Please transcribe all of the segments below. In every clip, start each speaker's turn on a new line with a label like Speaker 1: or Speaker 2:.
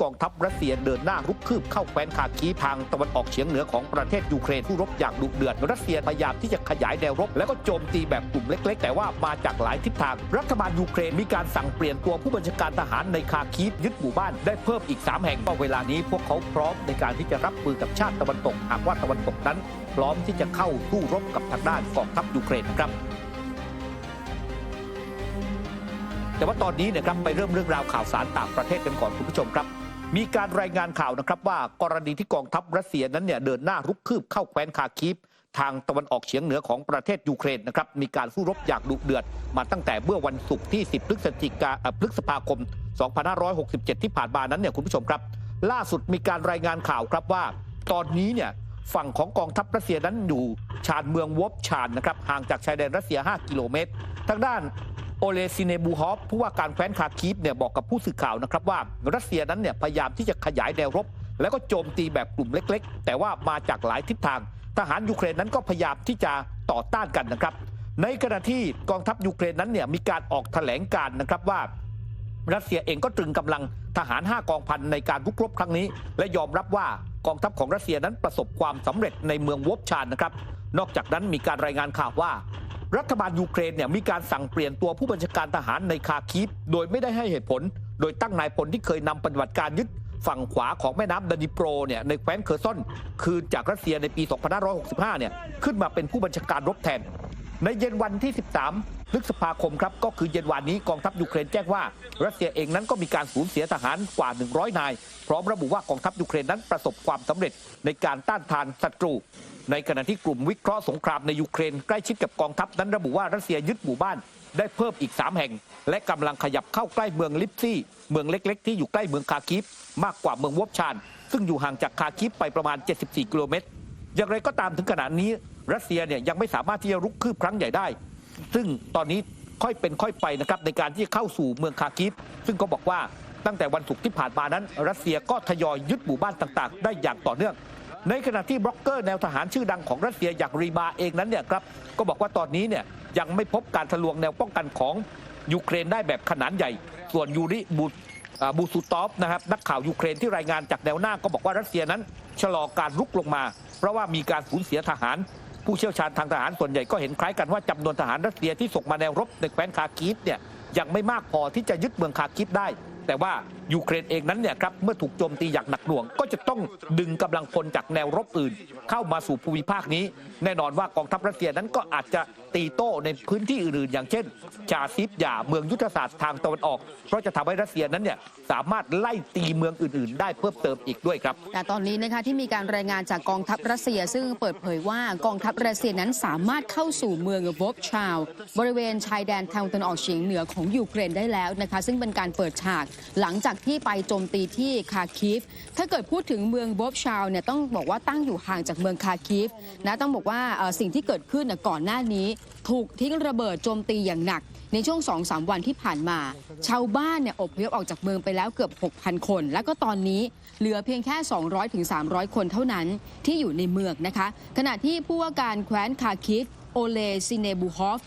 Speaker 1: กองทัพรัสเซียเดินหน้ารุกคืบเข้าแคว้นคาคีฟทางตะวันออกเฉียงเหนือของประเทศยูเครนผู้รบอย่างดุเดือดรัสเซียพยายามที่จะขยายแนวรบและก็โจมตีแบบกลุ่มเล็กๆแต่ว่ามาจากหลายทิศทางรัฐบาลยูเครนมีการสั่งเปลี่ยนตัวผู้บัญชาการทหารในคาคีฟยึดหมู่บ้านได้เพิ่มอีก3แห่งก็เวลานี้พวกเขาพร้อมในการที่จะรับมือกับชาติตะวันตกหากว่าตะวันตกนั้นพร้อมที่จะเข้าสู้รบกับทางด้านกองทัพยูเครนครับแต่ว่าตอนนี้นะครับไปเรื่องราวข่าวสารต่างประเทศกันก่อนคุณผู้ชมครับมีการรายงานข่าวนะครับว่ากรณีที่กองทัพรัสเซียนั้นเดินหน้ารุกคืบเข้าแคว้นคาคีฟทางตะวันออกเฉียงเหนือของประเทศยูเครนนะครับมีการสู้รบอย่างดุเดือดมาตั้งแต่เมื่อวันศุกร์ที่10พฤษภาคม2567ที่ผ่านมานั้นคุณผู้ชมครับล่าสุดมีการรายงานข่าวครับว่าตอนนี้ฝั่งของกองทัพรัสเซียนั้นอยู่ชานเมืองวอบชานนะครับห่างจากชายแดนรัสเซีย5 กิโลเมตรทางด้านโอเลซิเนบูฮอฟผู้ว่าการแคว้นคาคีฟบอกกับผู้สื่อข่าวนะครับว่ารัสเซียนั้นพยายามที่จะขยายแนวรบแล้วก็โจมตีแบบกลุ่มเล็กๆแต่ว่ามาจากหลายทิศทางทหารยูเครนนั้นก็พยายามที่จะต่อต้านกันนะครับในขณะที่กองทัพยูเครนนั้นมีการออกแถลงการนะครับว่ารัสเซียเองก็ตรึงกำลังทหาร5 กองพันในการรุกรบครั้งนี้และยอมรับว่ากองทัพของรัสเซียนั้นประสบความสำเร็จในเมืองวอบชานนะครับนอกจากนั้นมีการรายงานข่าวว่ารัฐบาลยูเครนมีการสั่งเปลี่ยนตัวผู้บัญชาการทหารในคาคีฟโดยไม่ได้ให้เหตุผลโดยตั้งนายพลที่เคยนำปฏิบัติการยึดฝั่งขวาของแม่น้ำดานิโปรในแคว้นเคอร์ซอนคืนจากรัสเซียในปี 2565 ขึ้นมาเป็นผู้บัญชาการรบแทนในเย็นวันที่ 13 พฤษภาคมครับก็คือเย็นวันนี้กองทัพยูเครนแจ้งว่ารัสเซียเองนั้นก็มีการสูญเสียทหารกว่า100 นายพร้อมระบุว่ากองทัพยูเครนนั้นประสบความสำเร็จในการต้านทานศัตรูในขณะที่กลุ่มวิเคราะห์สงครามในยูเครนใกล้ชิดกับกองทัพนั้นระบุว่ารัสเซียยึดหมู่บ้านได้เพิ่มอีก3 แห่งและกำลังขยับเข้าใกล้เมืองลิปซี่เมืองเล็กๆที่อยู่ใกล้เมืองคาคีฟมากกว่าเมืองวอบชานซึ่งอยู่ห่างจากคาคีฟไปประมาณ74 กิโลเมตรอย่างไรก็ตามถึงขณะนี้รัสเซียยังไม่สามารถที่จะรุกคืบครั้งใหญ่ได้ซึ่งตอนนี้ค่อยเป็นค่อยไปนะครับในการที่จะเข้าสู่เมืองคาคีฟซึ่งก็บอกว่าตั้งแต่วันศุกร์ที่ผ่านมานั้นรัสเซียก็ทยอยยึดหมู่บ้านต่างๆได้อย่างต่อเนื่องในขณะที่บล็อกเกอร์แนวทหารชื่อดังของรัสเซียอย่างรีมาเองนั้นครับก็บอกว่าตอนนี้ยังไม่พบการทะลวงแนวป้องกันของยูเครนได้แบบขนาดใหญ่ส่วนยูริบูซูตอฟนะครับนักข่าวยูเครนที่รายงานจากแนวหน้าก็บอกว่ารัสเซียนั้นชะลอการรุกลงมาเพราะว่ามีการสูญเสียทหารผู้เชี่ยวชาญทางทหารส่วนใหญ่ก็เห็นคล้ายกันว่าจำนวนทหารรัสเซียที่ส่งมาแนวรบในแคว้นคาคีฟยังไม่มากพอที่จะยึดเมืองคาคีฟได้แต่ว่ายูเครนเองนั้นครับเมื่อถูกโจมตีอย่างหนักหน่วงก็จะต้องดึงกำลังพลจากแนวรบอื่นเข้ามาสู่ภูมิภาคนี้แน่นอนว่ากองทัพรัสเซียนั้นก็อาจจะตีโต้ในพื้นที่อื่นๆอย่างเช่นชาซิฟยาเมืองยุทธศาสตร์ทางตะวันออกเพราะจะทำให้รัสเซียนั้นสามารถไล่ตีเมืองอื่นๆได้เพิ่มเติมอีกด้วยครับ
Speaker 2: แต่ตอนนี้นะคะที่มีการรายงานจากกองทัพรัสเซียซึ่งเปิดเผยว่ากองทัพรัสเซียนั้นสามารถเข้าสู่เมืองวอบชาวบริเวณชายแดนทางตะวันออกเฉียงเหนือของยูเครนได้แล้วนะคะซึ่งเป็นการเปิดฉากหลังจากที่ไปโจมตีที่คาคีฟถ้าเกิดพูดถึงเมืองวอบชาวต้องบอกว่าตั้งอยู่ห่างจากเมืองคาคีฟนะต้องบอกว่าสิ่งที่เกิดขึ้นก่อนหน้านี้ถูกทิ้งระเบิดโจมตีอย่างหนักในช่วง 2-3 วันที่ผ่านมาชาวบ้านอพยพออกจากเมืองไปแล้วเกือบ 6,000 คนแล้วก็ตอนนี้เหลือเพียงแค่ 200-300 คนเท่านั้นที่อยู่ในเมืองนะคะขณะที่ผู้ว่าการแคว้นคาคีฟโอเลซิเนบูฮอฟ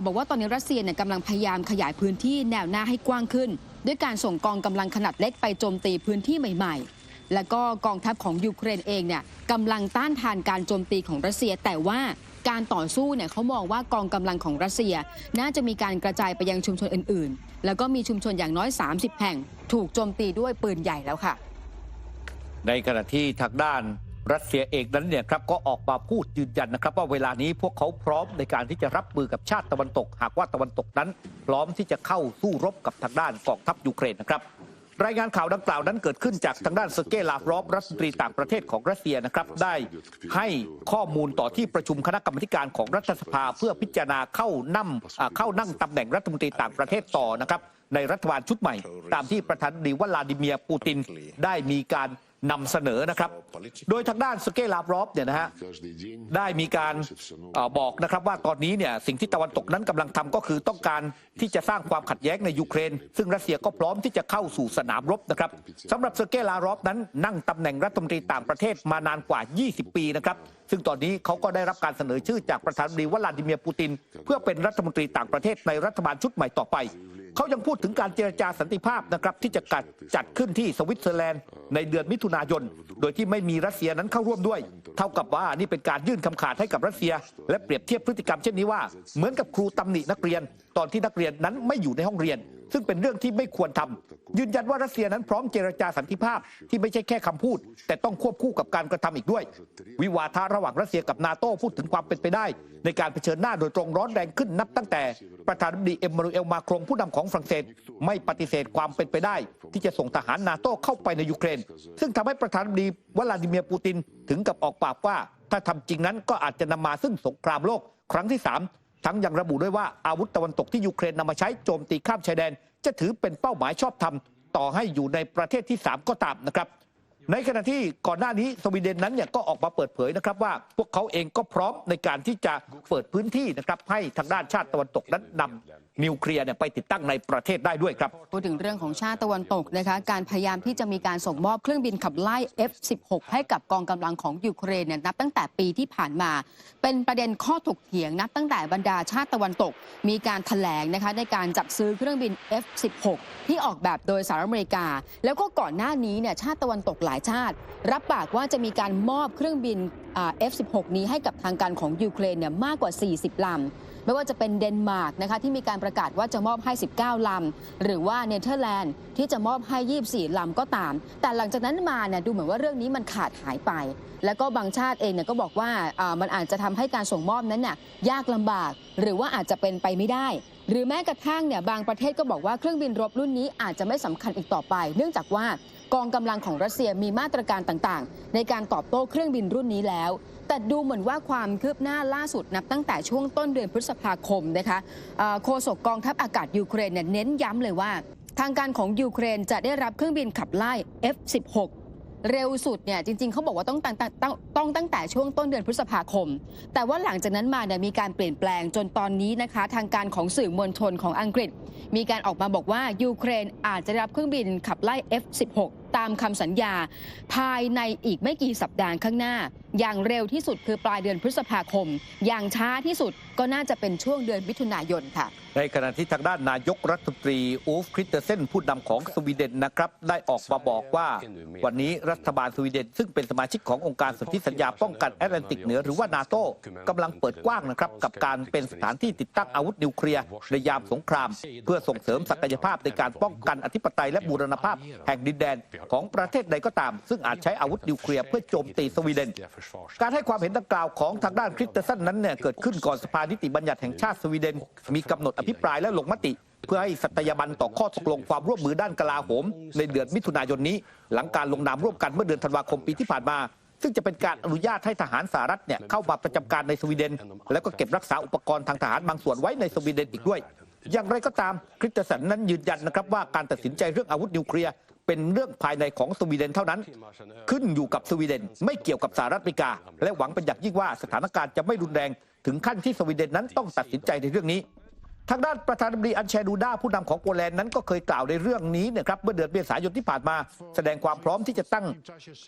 Speaker 2: บอกว่าตอนนี้รัสเซียกำลังพยายามขยายพื้นที่แนวหน้าให้กว้างขึ้นด้วยการส่งกองกำลังขนาดเล็กไปโจมตีพื้นที่ใหม่ๆและก็กองทัพของยูเครนเองกำลังต้านทานการโจมตีของรัสเซียแต่ว่าการต่อสู้เขามองว่ากองกำลังของรัสเซียน่าจะมีการกระจายไปยังชุมชนอื่นๆแล้วก็มีชุมชนอย่างน้อย30 แห่งถูกโจมตีด้วยปืนใหญ่แล้วค่ะ
Speaker 1: ในขณะที่ทางด้านรัสเซียเองนั้นครับก็ออกมาพูดยืนยันนะครับว่าเวลานี้พวกเขาพร้อมในการที่จะรับมือกับชาติตะวันตกหากว่าตะวันตกนั้นพร้อมที่จะเข้าสู้รบกับทางด้านกองทัพยูเครนนะครับรายงานข่าวดังกล่าวนั้นเกิดขึ้นจากทางด้านเซอร์เกย์ ลาฟรอฟรัฐมนตรีต่างประเทศของรัสเซียนะครับได้ให้ข้อมูลต่อที่ประชุมคณะกรรมการของรัฐสภาเพื่อพิจารณาเข้านั่งตำแหน่งรัฐมนตรีต่างประเทศต่อนะครับในรัฐบาลชุดใหม่ตามที่ประธานาธิบดีวลาดิเมียร์ปูตินได้มีการนำเสนอนะครับโดยทางด้านเซอร์เกย์ ลาฟรอฟได้มีการบอกนะครับว่าตอนนี้สิ่งที่ตะวันตกนั้นกำลังทำก็คือต้องการที่จะสร้างความขัดแย้งในยูเครนซึ่งรัสเซียก็พร้อมที่จะเข้าสู่สนามรบนะครับสำหรับเซอร์เกย์ ลาฟรอฟนั้นนั่งตำแหน่งรัฐมนตรีต่างประเทศมานานกว่า20 ปีนะครับซึ่งตอนนี้เขาก็ได้รับการเสนอชื่อจากประธานาธิบดีวลาดิเมียร์ปูตินเพื่อเป็นรัฐมนตรีต่างประเทศในรัฐบาลชุดใหม่ต่อไป เขายังพูดถึงการเจรจาสันติภาพนะครับที่จะจัดขึ้นที่สวิตเซอร์แลนด์ในเดือนมิถุนายนโดยที่ไม่มีรัสเซียนั้นเข้าร่วมด้วยเท่ากับว่านี่เป็นการยื่นคำขาดให้กับรัสเซียและเปรียบเทียบพฤติกรรมเช่นนี้ว่าเหมือนกับครูตำหนินักเรียนตอนที่นักเรียนนั้นไม่อยู่ในห้องเรียนซึ่งเป็นเรื่องที่ไม่ควรทำยืนยันว่ารัสเซียนั้นพร้อมเจรจาสันติภาพที่ไม่ใช่แค่คำพูดแต่ต้องควบคู่กับการกระทำอีกด้วยวิวาทะระหว่างรัสเซียกับนาโต้พูดถึงความเป็นไปได้ในการเผชิญหน้าโดยตรงร้อนแรงขึ้นนับตั้งแต่ประธานาธิบดีเอ็มมานูเอลมาครงผู้นำของฝรั่งเศสไม่ปฏิเสธความเป็นไปได้ที่จะส่งทหารนาโต้เข้าไปในยูเครนซึ่งทำให้ประธานาธิบดีวลาดิเมียร์ปูตินถึงกับออกปากว่าถ้าทำจริงนั้นก็อาจจะนำมาซึ่งสงครามโลกครั้งที่3ทั้งยังระบุด้วยว่าอาวุธตะวันตกที่ยูเครนนำมาใช้โจมตีข้ามชายแดนจะถือเป็นเป้าหมายชอบธรรมต่อให้อยู่ในประเทศที่3ก็ตามนะครับในขณะที่ก่อนหน้านี้สวีเดนนั้นเนี่ยก็ออกมาเปิดเผยนะครับว่าพวกเขาเองก็พร้อมในการที่จะเปิดพื้นที่นะครับให้ทางด้านชาติตะวันตกนั้นนำนิวเคลียร์เนี่ยไปติดตั้งในประเทศได้ด้วยครับ
Speaker 2: พูดถึงเรื่องของชาติตะวันตกนะคะการพยายามที่จะมีการส่งมอบเครื่องบินขับไล่ F-16 ให้กับกองกำลังของยูเครนเนี่ยนับตั้งแต่ปีที่ผ่านมาเป็นประเด็นข้อถกเถียงนับตั้งแต่บรรดาชาติตะวันตกมีการแถลงนะคะในการจัดซื้อเครื่องบิน F-16 ที่ออกแบบโดยสหรัฐอเมริกาแล้วก็ก่อนหน้านี้เนี่ยชาติตะวันตกหลายชาติรับปากว่าจะมีการมอบเครื่องบินF-16 นี้ให้กับทางการของยูเครนเนี่ยมากกว่า40 ลำไม่ว่าจะเป็นเดนมาร์กนะคะที่มีการประกาศว่าจะมอบให้19 ลำหรือว่าเนเธอร์แลนด์ที่จะมอบให้24 ลำก็ตามแต่หลังจากนั้นมาเนี่ยดูเหมือนว่าเรื่องนี้มันขาดหายไปแล้วก็บางชาติเองเนี่ยก็บอกว่ามันอาจจะทำให้การส่งมอบนั้นเนี่ยยากลำบากหรือว่าอาจจะเป็นไปไม่ได้หรือแม้กระทั่งเนี่ยบางประเทศก็บอกว่าเครื่องบินรบรุ่นนี้อาจจะไม่สำคัญอีกต่อไปเนื่องจากว่ากองกำลังของรัสเซียมีมาตรการต่างๆในการตอบโต้เครื่องบินรุ่นนี้แล้วแต่ดูเหมือนว่าความคืบหน้าล่าสุดนับตั้งแต่ช่วงต้นเดือนพฤษภาคมนะคะโฆษกกองทัพอากาศยูเครนเนี่ยเน้นย้ำเลยว่าทางการของยูเครนจะได้รับเครื่องบินขับไล่ F-16 เร็วสุดเนี่ยจริงๆเขาบอกว่าต้องตั้งแต่ช่วงต้นเดือนพฤษภาคมแต่ว่าหลังจากนั้นมาเนี่ยมีการเปลี่ยนแปลงจนตอนนี้นะคะทางการของสื่อมวลชนของอังกฤษมีการออกมาบอกว่ายูเครนอาจจะได้รับเครื่องบินขับไล่ F-16 ตามคำสัญญาภายในอีกไม่กี่สัปดาห์ข้างหน้าอย่างเร็วที่สุดคือปลายเดือนพฤษภาคมอย่างช้าที่สุดก็น่าจะเป็นช่วงเดือนมิถุนายนค่ะ
Speaker 1: ในขณะที่ทางด้านนายกรัฐมนตรีอูฟคริสเตเซนผู้นำของสวีเดนนะครับได้ออกมาบอกว่าวันนี้รัฐบาลสวีเดนซึ่งเป็นสมาชิกขององค์การสนธิสัญญาป้องกันแอตแลนติกเหนือหรือว่านาโต้กำลังเปิดกว้างนะครับกับการเป็นสถานที่ติดตั้งอาวุธนิวเคลียร์ในยามสงครามเพื่อส่งเสริมศักยภาพในการป้องกันอธิปไตยและบูรณภาพแห่งดินแดนของประเทศใดก็ตามซึ่งอาจใช้อาวุธนิวเคลียร์เพื่อโจมตีสวีเดนการให้ความเห็นดังกล่าวของทางด้านคริสเตเซนนั้นเนี่ยเกิดขึ้นก่อนสภานิติบัญญัติแห่งชาติสวีเดนมีกำหนดอภิปรายและลงมติเพื่อให้สัตยาบันต่อข้อตกลงความร่วมมือด้านกลาโหมในเดือนมิถุนายนนี้หลังการลงนามร่วมกันเมื่อเดือนธันวาคมปีที่ผ่านมาซึ่งจะเป็นการอนุญาตให้ทหารสหรัฐเนี่ยเข้ามาประจำการในสวีเดนแล้วก็เก็บรักษาอุปกรณ์ทางทหารบางส่วนไว้ในสวีเดนอีกด้วยอย่างไรก็ตามคริสเตเซนนั้นยืนยันนะครับว่าการตัดสินใจเรื่องอาวุธนิวเคลียร์เป็นเรื่องภายในของสวีเดนเท่านั้นขึ้นอยู่กับสวีเดนไม่เกี่ยวกับสหรัฐอเมริกาและหวังเป็นอย่างยิ่งว่าสถานการณ์จะไม่รุนแรงถึงขั้นที่สวีเดนนั้นต้องตัดสินใจในเรื่องนี้ทางด้านประธานาธิบดีอันเชดูดาผู้นำของโปแลนด์นั้นก็เคยกล่าวในเรื่องนี้นะครับเมื่อเดือนเมษายนที่ผ่านมาแสดงความพร้อมที่จะตั้ง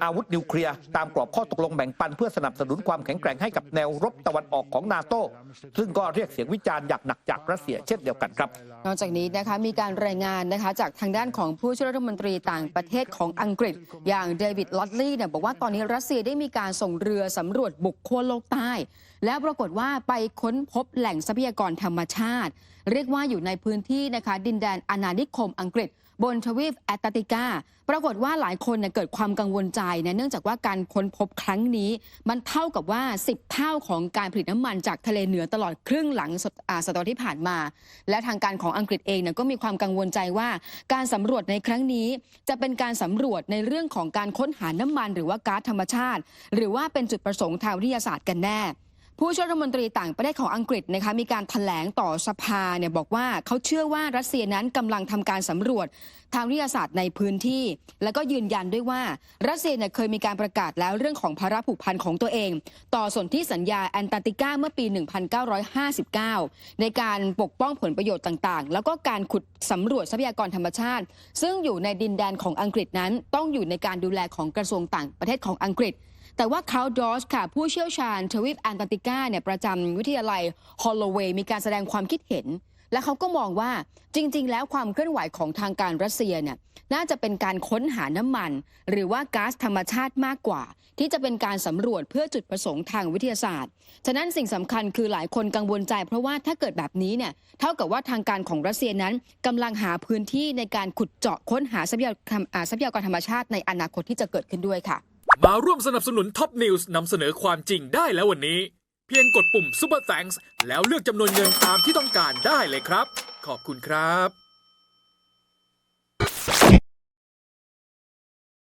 Speaker 1: อาวุธนิวเคลียร์ตามกรอบข้อตกลงแบ่งปันเพื่อสนับสนุนความแข็งแกร่งให้กับแนวรบตะวันออกของนาโต้ซึ่งก็เรียกเสียงวิจารณ์อย่างหนักจากรัสเซียเช่นเดียวกันครับ
Speaker 2: นอกจากนี้นะคะมีการรายงานนะคะจากทางด้านของผู้ช่วยรัฐมนตรีต่างประเทศของอังกฤษอย่างเดวิดลอตลี่เนี่ยบอกว่าตอนนี้รัสเซียได้มีการส่งเรือสำรวจบุกขั้วโลกใต้แล้วปรากฏว่าไปค้นพบแหล่งทรัพยากรธรรมชาติเรียกว่าอยู่ในพื้นที่นะคะดินแดนอาณานิคมอังกฤษบนทวีปแอตแลนติกาปรากฏว่าหลายคนเกิดความกังวลใจนะเนื่องจากว่าการค้นพบครั้งนี้มันเท่ากับว่า10เท่าของการผลิตน้ำมันจากทะเลเหนือตลอดครึ่งหลังศตวรรษที่ผ่านมาและทางการของอังกฤษเองก็มีความกังวลใจว่าการสำรวจในครั้งนี้จะเป็นการสำรวจในเรื่องของการค้นหาน้ำมันหรือว่าก๊าซธรรมชาติหรือว่าเป็นจุดประสงค์ทางวิทยาศาสตร์กันแน่ผู้ช่วยรัฐมนตรีต่างประเทศของอังกฤษนะคะมีการแถลงต่อสภาบอกว่าเขาเชื่อว่ารัสเซียนั้นกำลังทำการสำรวจทางวิทยาศาสตร์ในพื้นที่แล้วก็ยืนยันด้วยว่ารัสเซียเคยมีการประกาศแล้วเรื่องของภาระผูกพันของตัวเองต่อสนธิสัญญาแอนตาร์กติกาเมื่อปี 1959 ในการปกป้องผลประโยชน์ต่างๆแล้วก็การขุดสำรวจทรัพยากรธรรมชาติซึ่งอยู่ในดินแดนของอังกฤษนั้นต้องอยู่ในการดูแลของกระทรวงต่างประเทศของอังกฤษแต่ว่าคาร์ลดอชค่ะผู้เชี่ยวชาญทวีปแอนตาร์กติกาประจำวิทยาลัยฮอลโลเวย์มีการแสดงความคิดเห็น และเขาก็มองว่าจริงๆแล้วความเคลื่อนไหวของทางการรัสเซียเนี่ยน่าจะเป็นการค้นหาน้ำมันหรือว่าก๊าซธรรมชาติมากกว่า ที่จะเป็นการสำรวจเพื่อจุดประสงค์ทางวิทยาศาสตร์ฉะนั้นสิ่งสำคัญคือหลายคนกังวลใจเพราะว่าถ้าเกิดแบบนี้เนี่ยเท่ากับว่าทางการของรัสเซียนั้นกำลังหาพื้นที่ในการขุดเจาะค้นหาทรัพยากรธรรมชาติในอนาคตที่จะเกิดขึ้นด้วยค่ะ
Speaker 3: มาร่วมสนับสนุนท็อปนิวส์นำเสนอความจริงได้แล้ววันนี้เพียงกดปุ่ม Super Thanks แล้วเลือกจำนวนเงินตามที่ต้องการได้เลยครับขอบคุณครับ